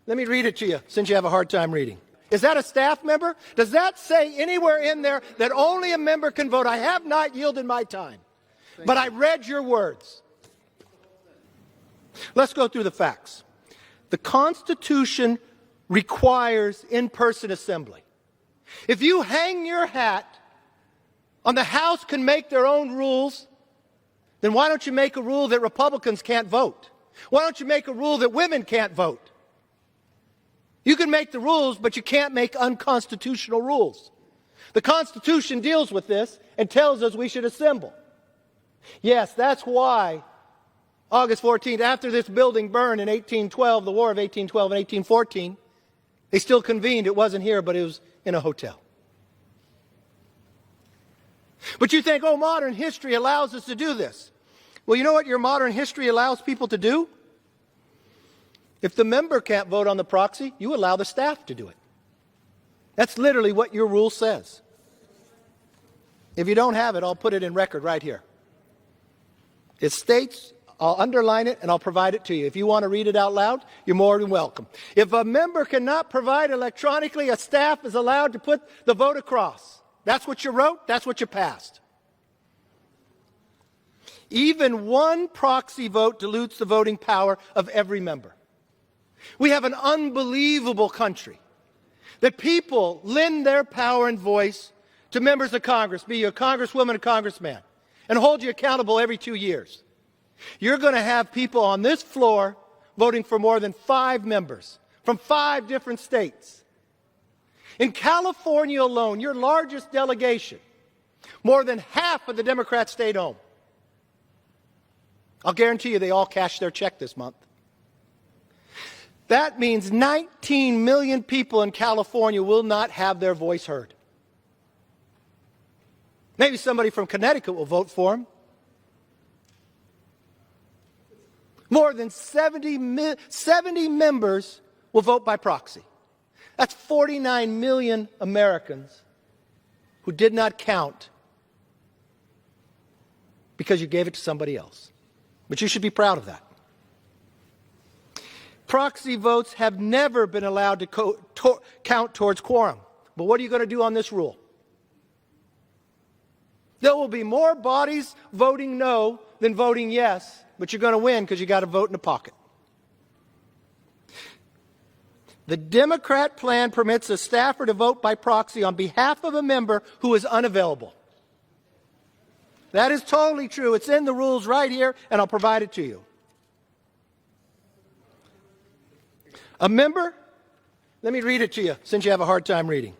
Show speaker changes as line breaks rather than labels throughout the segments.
Let me read it to you since you have a hard time reading. Is that a staff member? Does that say anywhere in there that only a member can vote? I have not yielded my time, but I read your words. Let's go through the facts. The Constitution requires in-person assembly. If you hang your hat on the House can make their own rules, then why don't you make a rule that Republicans can't vote? Why don't you make a rule that women can't vote? You can make the rules, but you can't make unconstitutional rules. The Constitution deals with this and tells us we should assemble. Yes, that's why August 14th, after this building burned in 1812, the War of 1812 and 1814, they still convened. It wasn't here, but it was in a hotel. But you think, oh, modern history allows us to do this. Well, you know what your modern history allows people to do? If the member can't vote on the proxy, you allow the staff to do it. That's literally what your rule says. If you don't have it, I'll put it in record right here. It states, I'll underline it and I'll provide it to you. If you want to read it out loud, you're more than welcome. If a member cannot provide electronically, a staff is allowed to put the vote across. That's what you wrote, that's what you passed. Even one proxy vote dilutes the voting power of every member. We have an unbelievable country that people lend their power and voice to members of Congress, be you a congresswoman or congressman, and hold you accountable every 2 years. You're going to have people on this floor voting for more than 5 members from 5 different states. In California alone, your largest delegation, more than half of the Democrats stayed home. I'll guarantee you they all cashed their check this month. That means 19 million people in California will not have their voice heard. Maybe somebody from Connecticut will vote for him. More than 70 members will vote by proxy. That's 49 million Americans who did not count because you gave it to somebody else. But you should be proud of that. Proxy votes have never been allowed to count towards quorum. But what are you going to do on this rule? There will be more bodies voting no than voting yes, but you're going to win because you got a vote in the pocket. The Democrat plan permits a staffer to vote by proxy on behalf of a member who is unavailable. That is totally true. It's in the rules right here, and I'll provide it to you. A member, let me read it to you since you have a hard time reading.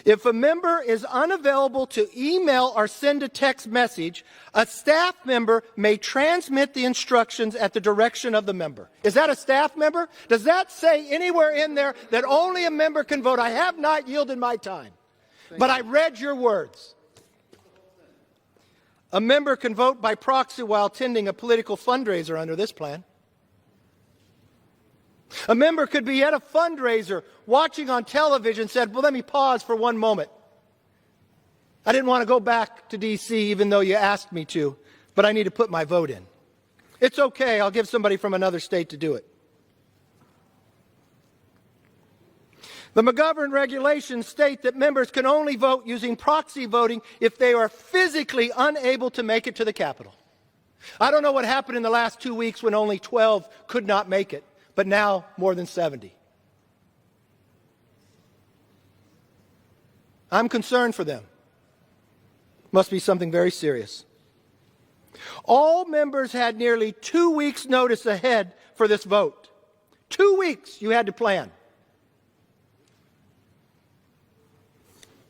If a member is unavailable to email or send a text message, a staff member may transmit the instructions at the direction of the member. Is that a staff member? Does that say anywhere in there that only a member can vote? I have not yielded my time, but I read your words. A member can vote by proxy while attending a political fundraiser under this plan. A member could be at a fundraiser watching on television and said, well, let me pause for one moment. I didn't want to go back to D.C. even though you asked me to, but I need to put my vote in. It's okay. I'll give somebody from another state to do it. The McGovern regulations state that members can only vote using proxy voting if they are physically unable to make it to the Capitol. I don't know what happened in the last 2 weeks when only 12 could not make it, but now more than 70. I'm concerned for them. Must be something very serious. All members had nearly 2 weeks' notice ahead for this vote. 2 weeks you had to plan.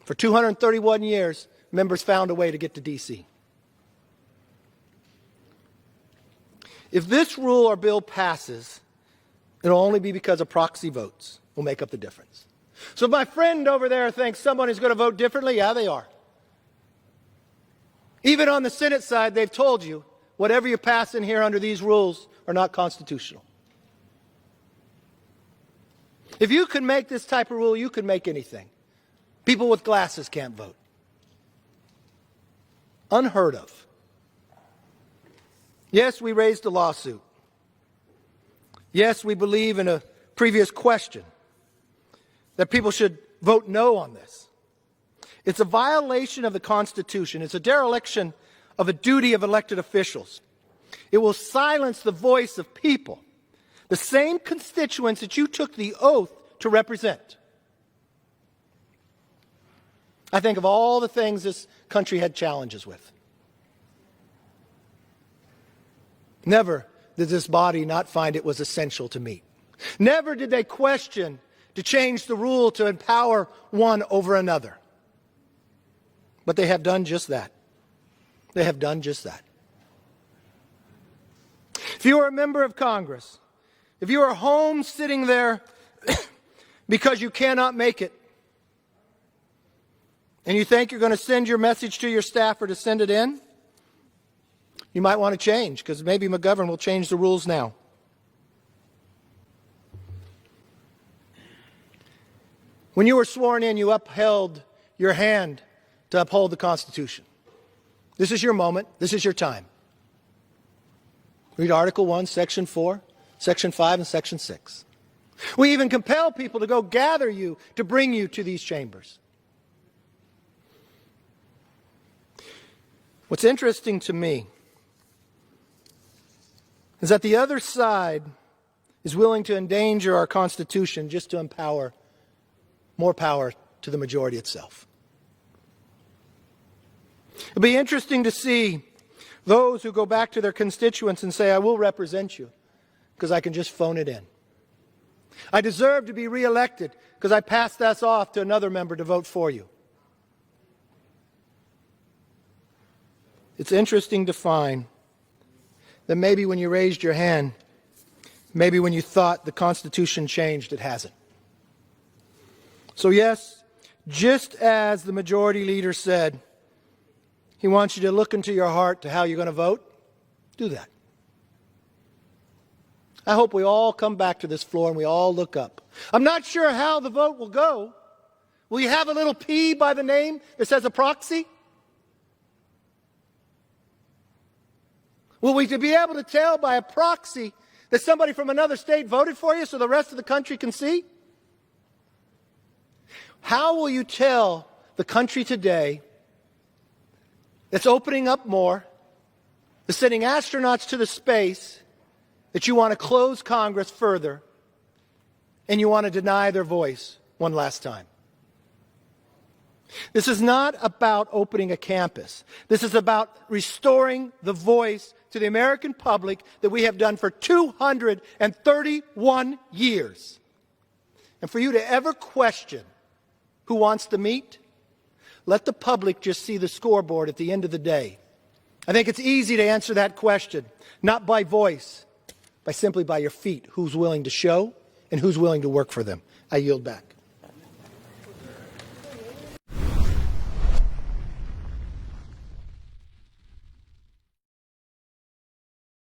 For 231 years, members found a way to get to D.C. If this rule or bill passes, it'll only be because of proxy votes will make up the difference. So my friend over there thinks someone is going to vote differently. Yeah, they are. Even on the Senate side, they've told you whatever you pass in here under these rules are not constitutional. If you can make this type of rule, you can make anything. People with glasses can't vote. Unheard of. Yes, we raised a lawsuit. Yes, we believe in a previous question that people should vote no on this. It's a violation of the Constitution. It's a dereliction of a duty of elected officials. It will silence the voice of people, the same constituents that you took the oath to represent. I think of all the things this country had challenges with. Never did this body not find it was essential to meet. Never did they question to change the rule to empower one over another. But they have done just that. They have done just that. If you are a member of Congress, if you are home sitting there because you cannot make it, and you think you're going to send your message to your staff or to send it in, you might want to change, because maybe McGovern will change the rules now. When you were sworn in, you upheld your hand to uphold the Constitution. This is your moment. This is your time. Read Article 1, Section 4, Section 5, and Section 6. We even compel people to go gather you to bring you to these chambers. What's interesting to me is that the other side is willing to endanger our Constitution just to empower more power to the majority itself. It'll be interesting to see those who go back to their constituents and say, I will represent you because I can just phone it in. I deserve to be reelected because I passed this off to another member to vote for you. It's interesting to find that maybe when you raised your hand, maybe when you thought the Constitution changed, it hasn't. So yes, just as the majority leader said, he wants you to look into your heart to how you're going to vote. Do that. I hope we all come back to this floor and we all look up. I'm not sure how the vote will go. Will you have a little P by the name that says a proxy? Will we be able to tell by a proxy that somebody from another state voted for you so the rest of the country can see? How will you tell the country today that's opening up more, that's sending astronauts to the space, that you want to close Congress further and you want to deny their voice one last time? This is not about opening a campus. This is about restoring the voice to the American public that we have done for 231 years. And for you to ever question who wants to meet, let the public just see the scoreboard at the end of the day. I think it's easy to answer that question, not by voice, simply by your feet, who's willing to show and who's willing to work for them. I yield back.